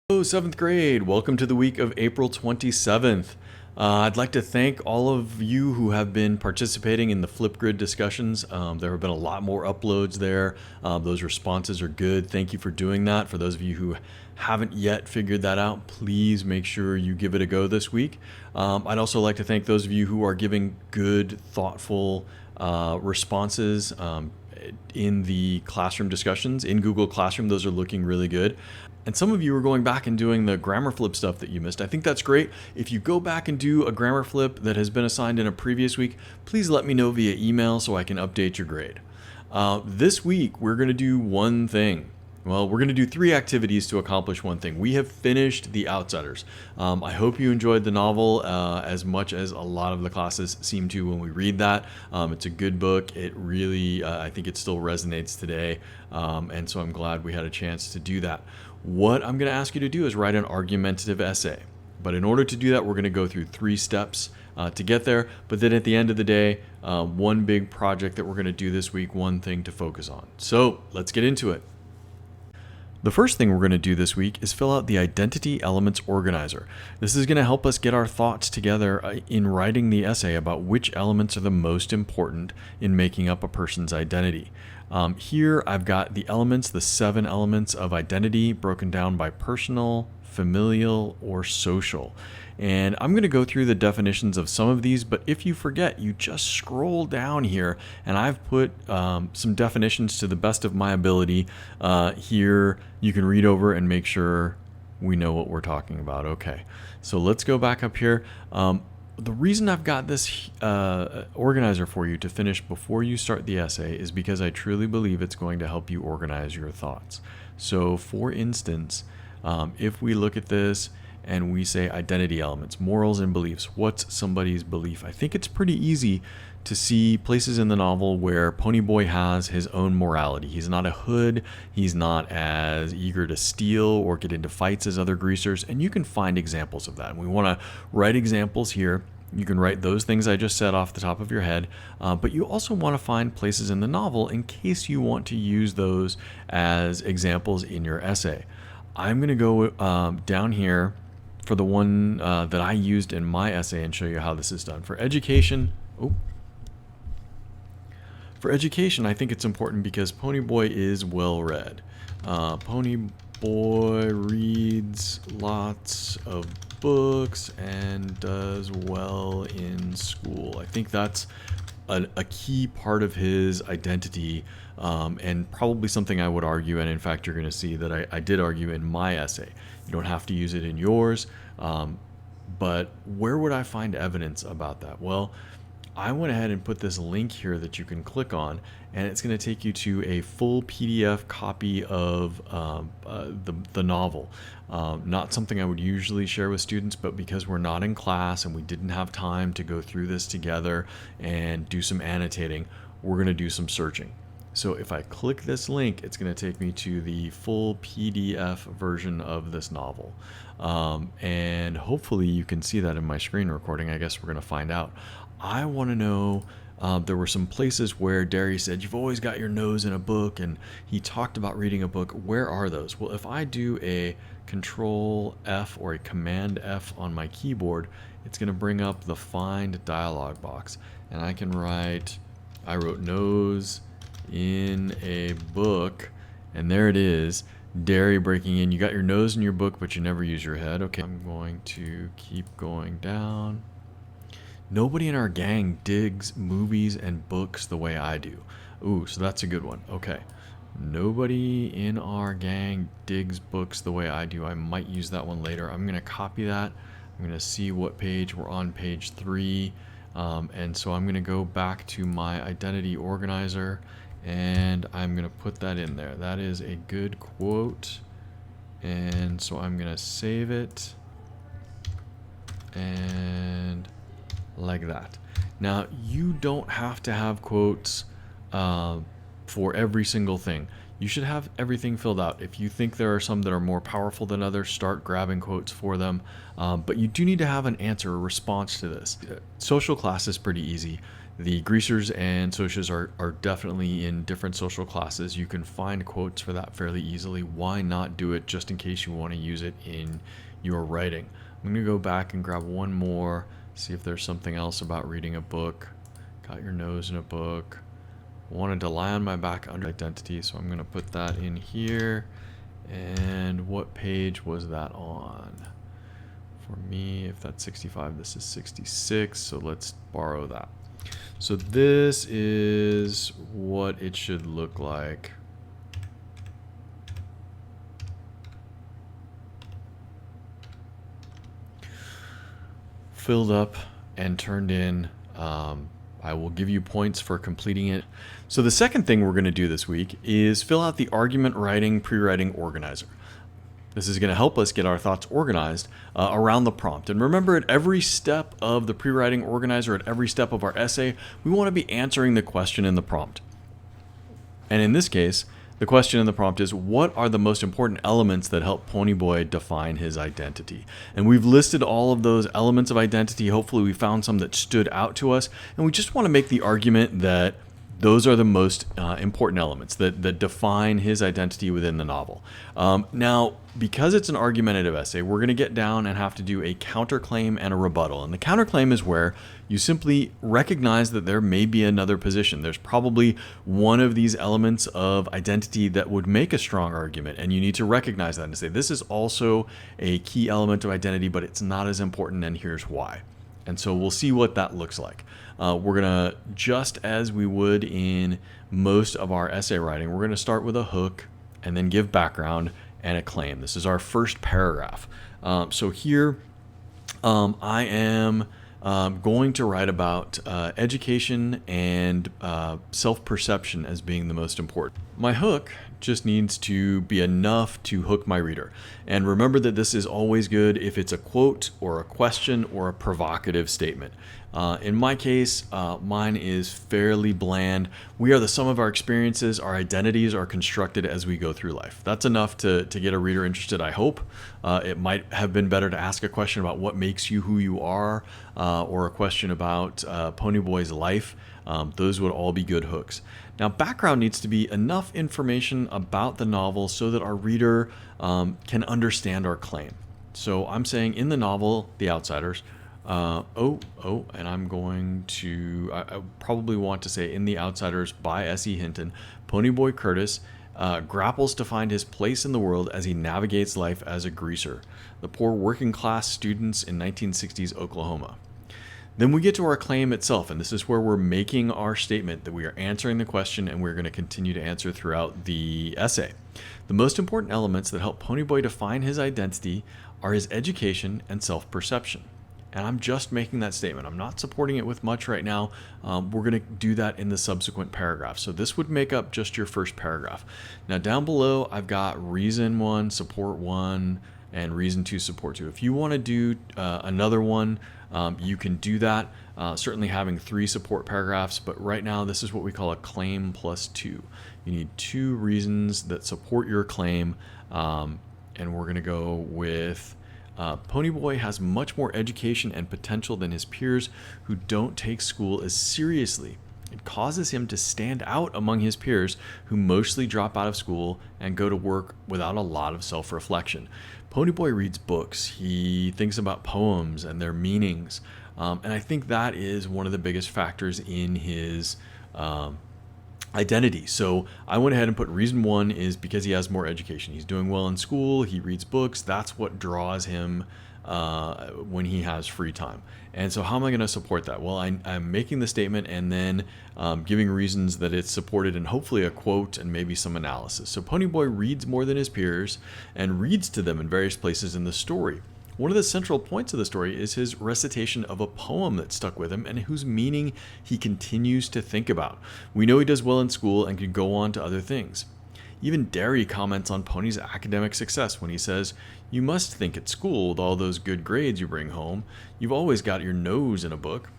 Hello, 7th grade. Welcome to the week of April 27th. I'd like to thank all of you who have been participating in the Flipgrid discussions. There have been a lot more uploads there. Those responses are good. Thank you for doing that. For those of you who haven't yet figured that out, please make sure you give it a go this week. I'd also like to thank those of you who are giving good, thoughtful responses in the classroom discussions in Google Classroom. Those are looking really good. And some of you are going back and doing the grammar flip stuff that you missed. I think that's great. If you go back and do a grammar flip that has been assigned in a previous week, please let me know via email so I can update your grade. This week, we're going to do one thing. Well, we're going to do 3 activities to accomplish one thing. We have finished The Outsiders. I hope you enjoyed the novel as much as a lot of the classes seem to when we read that. It's a good book. It really, I think it still resonates today. And so I'm glad we had a chance to do that. What I'm going to ask you to do is write an argumentative essay. But in order to do that, we're going to go through 3 steps to get there. But then at the end of the day, one big project that we're going to do this week, one thing to focus on. So let's get into it. The first thing we're going to do this week is fill out the Identity Elements Organizer. This is going to help us get our thoughts together in writing the essay about which elements are the most important in making up a person's identity. Here I've got the elements, the 7 elements of identity broken down by personal, familial, or social. And I'm going to go through the definitions of some of these, but if you forget, you just scroll down here and I've put some definitions to the best of my ability. Here you can read over and make sure we know what we're talking about. Okay, so let's go back up here. The reason I've got this organizer for you to finish before you start the essay is because I truly believe it's going to help you organize your thoughts. So for instance, if we look at this and we say identity elements, morals and beliefs, what's somebody's belief? I think it's pretty easy to see places in the novel where Ponyboy has his own morality. He's not a hood, he's not as eager to steal or get into fights as other greasers, and you can find examples of that. And we want to write examples here. You can write those things I just said off the top of your head, but you also want to find places in the novel in case you want to use those as examples in your essay. I'm going to go down here for the one that I used in my essay and show you how this is done. For education, I think it's important because Ponyboy is well read. Ponyboy reads lots of books and does well in school. I think that's a key part of his identity, and probably something I would argue, and in fact you're going to see that I did argue in my essay. You don't have to use it in yours, but where would I find evidence about that? Well, I went ahead and put this link here that you can click on, and it's going to take you to a full PDF copy of the novel. Not something I would usually share with students, but because we're not in class and we didn't have time to go through this together and do some annotating, we're going to do some searching. So if I click this link, it's going to take me to the full PDF version of this novel. And hopefully you can see that in my screen recording. I guess we're going to find out. I want to know, there were some places where Derry said, you've always got your nose in a book, and he talked about reading a book. Where are those? Well, if I do a Control F or a Command F on my keyboard, it's going to bring up the Find dialog box. And I can write, I wrote nose in a book, and there it is. Derry breaking in. You got your nose in your book, but you never use your head. Okay, I'm going to keep going down. Nobody in our gang digs movies and books the way I do. Ooh, so that's a good one. Okay. Nobody in our gang digs books the way I do. I might use that one later. I'm going to copy that. I'm going to see what page. We're on page 3. And so I'm going to go back to my identity organizer, and I'm going to put that in there. That is a good quote. And so I'm going to save it. And like that. Now, you don't have to have quotes for every single thing. you should have everything filled out. If you think there are some that are more powerful than others, start grabbing quotes for them. But you do need to have an answer, a response to this. Social class is pretty easy. The greasers and socias are definitely in different social classes. You can find quotes for that fairly easily. Why not do it just in case you want to use it in your writing? I'm going to go back and grab one more, see if there's something else about reading a book. Got your nose in a book. Wanted to lie on my back under identity, so I'm going to put that in here. And what page was that on? For me, if that's 65, this is 66, so let's borrow that. So this is what it should look like. Filled up and turned in. I will give you points for completing it. So the second thing we're going to do this week is fill out the argument writing pre-writing organizer. This is going to help us get our thoughts organized around the prompt. And remember, at every step of the pre-writing organizer, at every step of our essay, we want to be answering the question in the prompt. And in this case, the question in the prompt is, what are the most important elements that help Ponyboy define his identity? And we've listed all of those elements of identity. Hopefully we found some that stood out to us. And we just want to make the argument that those are the most important elements that define his identity within the novel. Now, because it's an argumentative essay, we're going to get down and have to do a counterclaim and a rebuttal. And the counterclaim is where you simply recognize that there may be another position. There's probably one of these elements of identity that would make a strong argument, and you need to recognize that and say, this is also a key element of identity, but it's not as important, and here's why. And so we'll see what that looks like. We're going to, just as we would in most of our essay writing, we're going to start with a hook and then give background and a claim. This is our first paragraph. So here I am going to write about education and self-perception as being the most important. My hook just needs to be enough to hook my reader. And remember that this is always good if it's a quote or a question or a provocative statement. In my case, mine is fairly bland. We are the sum of our experiences. Our identities are constructed as we go through life. That's enough to get a reader interested, I hope. It might have been better to ask a question about what makes you who you are, or a question about Ponyboy's life. Those would all be good hooks. Now, background needs to be enough information about the novel so that our reader can understand our claim. So I'm saying in the novel, The Outsiders, and I'm going to, I probably want to say in The Outsiders by S.E. Hinton, Ponyboy Curtis grapples to find his place in the world as he navigates life as a greaser, the poor working class students in 1960s Oklahoma. Then we get to our claim itself, and this is where we're making our statement that we are answering the question and we're going to continue to answer throughout the essay. The most important elements that help Ponyboy define his identity are his education and self-perception. And I'm just making that statement. I'm not supporting it with much right now. We're going to do that in the subsequent paragraph. So this would make up just your first paragraph. Now down below, I've got reason 1, support 1, and reason 2, support 2. If you want to do another one, you can do that. Certainly having 3 support paragraphs, but right now this is what we call a claim plus 2. You need 2 reasons that support your claim, and we're going to go with Ponyboy has much more education and potential than his peers who don't take school as seriously. It causes him to stand out among his peers who mostly drop out of school and go to work without a lot of self-reflection. Ponyboy reads books. He thinks about poems and their meanings. And I think that is one of the biggest factors in his identity. So I went ahead and put reason 1 is because he has more education. He's doing well in school. He reads books. That's what draws him when he has free time. And so how am I going to support that? Well, I'm making the statement and then giving reasons that it's supported and hopefully a quote and maybe some analysis. So Ponyboy reads more than his peers and reads to them in various places in the story. One of the central points of the story is his recitation of a poem that stuck with him and whose meaning he continues to think about. We know he does well in school and can go on to other things. Even Derry comments on Pony's academic success when he says, "You must think at school with all those good grades you bring home, you've always got your nose in a book."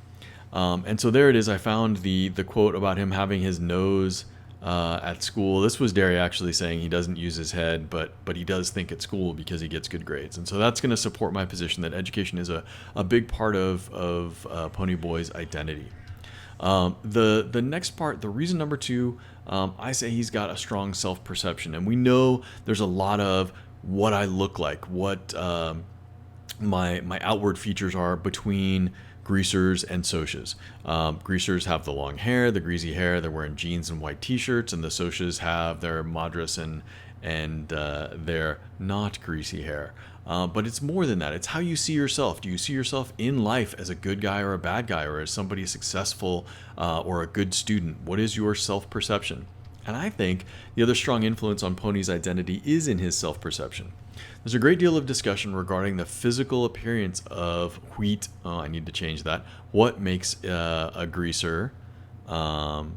And so there it is. I found the quote about him having his nose at school. This was Derry actually saying he doesn't use his head, but he does think at school because he gets good grades. And so that's going to support my position that education is a big part of Ponyboy's identity. The next part, the reason number two, I say he's got a strong self-perception. And we know there's a lot of what I look like, what my outward features are between greasers and socias. Greasers have the long hair, the greasy hair. They're wearing jeans and white T-shirts, and the socias have their madras and their not greasy hair. But it's more than that. It's how you see yourself. Do you see yourself in life as a good guy or a bad guy, or as somebody successful or a good student? What is your self-perception? And I think the other strong influence on Pony's identity is in his self-perception. There's a great deal of discussion regarding the physical appearance of wheat. Oh, I need to change that. What makes a greaser? And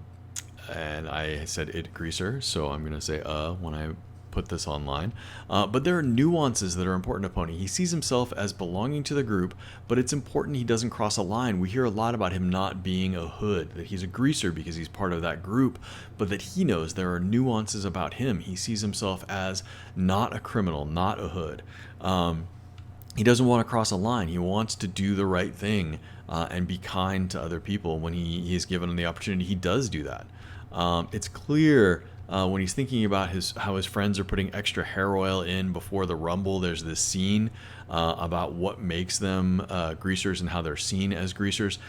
I said it greaser, so I'm going to say when I put this online. But there are nuances that are important to Pony. He sees himself as belonging to the group, but it's important he doesn't cross a line. We hear a lot about him not being a hood, that he's a greaser because he's part of that group, but that he knows there are nuances about him. He sees himself as not a criminal, not a hood. He doesn't want to cross a line. He wants to do the right thing and be kind to other people. When he is given the opportunity, he does do that. It's clear when he's thinking about how his friends are putting extra hair oil in before the rumble. There's this scene about what makes them greasers and how they're seen as greasers.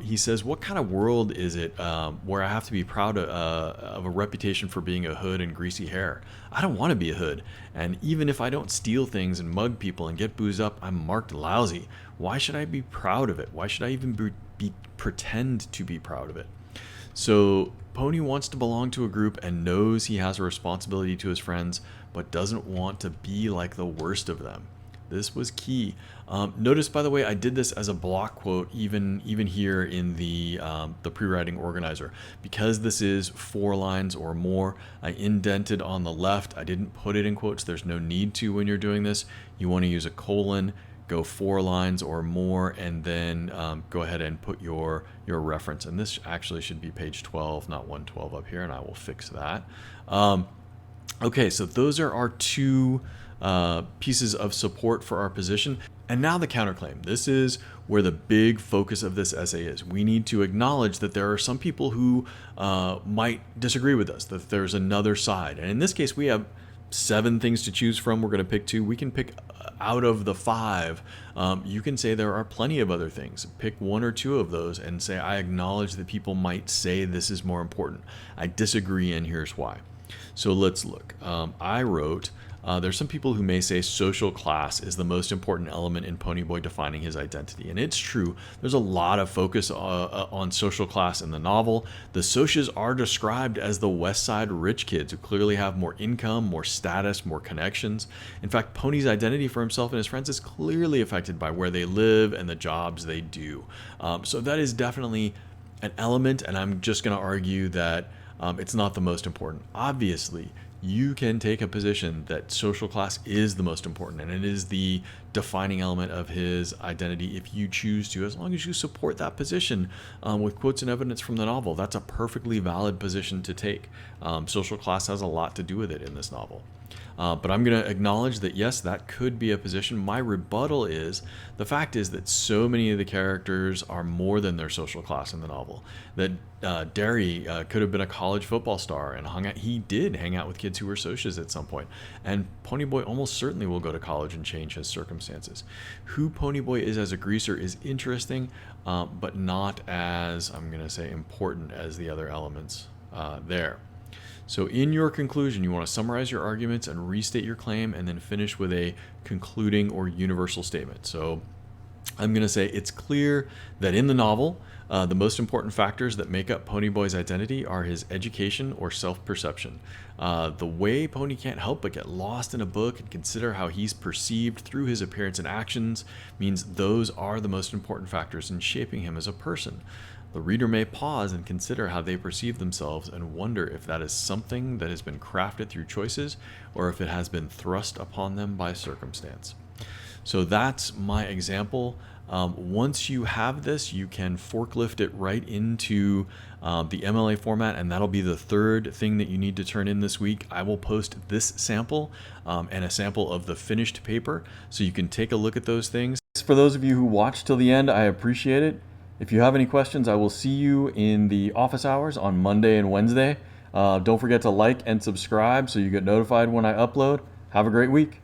He says, what kind of world is it where I have to be proud of a reputation for being a hood and greasy hair? I don't want to be a hood. And even if I don't steal things and mug people and get boozed up, I'm marked lousy. Why should I be proud of it? Why should I even pretend to be proud of it? So Pony wants to belong to a group and knows he has a responsibility to his friends, but doesn't want to be like the worst of them. This was key. Notice, by the way, I did this as a block quote, even here in the pre-writing organizer. Because this is 4 lines or more, I indented on the left. I didn't put it in quotes. There's no need to when you're doing this. You want to use a colon, go 4 lines or more, and then go ahead and put your reference. And this actually should be page 12, not 112 up here, and I will fix that. Okay, so those are our 2 pieces of support for our position. And now the counterclaim. This is where the big focus of this essay is. We need to acknowledge that there are some people who might disagree with us, that there's another side. And in this case, we have 7 things to choose from. We're going to pick 2. We can pick out of the 5. You can say there are plenty of other things. Pick 1 or 2 of those and say, I acknowledge that people might say this is more important. I disagree, and here's why. So let's look. I wrote, there's some people who may say social class is the most important element in Ponyboy defining his identity. And it's true. There's a lot of focus on social class in the novel. The socias are described as the West Side rich kids who clearly have more income, more status, more connections. In fact, Pony's identity for himself and his friends is clearly affected by where they live and the jobs they do. So that is definitely an element, and I'm just going to argue that it's not the most important. Obviously, you can take a position that social class is the most important, and it is the defining element of his identity if you choose to, as long as you support that position with quotes and evidence from the novel. That's a perfectly valid position to take. Social class has a lot to do with it in this novel. But I'm going to acknowledge that, yes, that could be a position. My rebuttal is the fact is that so many of the characters are more than their social class in the novel. That Derry could have been a college football star and he did hang out with kids who were socias at some point. And Ponyboy almost certainly will go to college and change his circumstances. Who Ponyboy is as a greaser is interesting, but not as, I'm going to say, important as the other elements there. So in your conclusion, you want to summarize your arguments and restate your claim, and then finish with a concluding or universal statement. So I'm going to say it's clear that in the novel, the most important factors that make up Ponyboy's identity are his education or self-perception. The way Pony can't help but get lost in a book and consider how he's perceived through his appearance and actions means those are the most important factors in shaping him as a person. The reader may pause and consider how they perceive themselves and wonder if that is something that has been crafted through choices or if it has been thrust upon them by circumstance. So that's my example. Once you have this, you can forklift it right into the MLA format, and that'll be the third thing that you need to turn in this week. I will post this sample and a sample of the finished paper so you can take a look at those things. For those of you who watched till the end, I appreciate it. If you have any questions, I will see you in the office hours on Monday and Wednesday. Don't forget to like and subscribe so you get notified when I upload. Have a great week.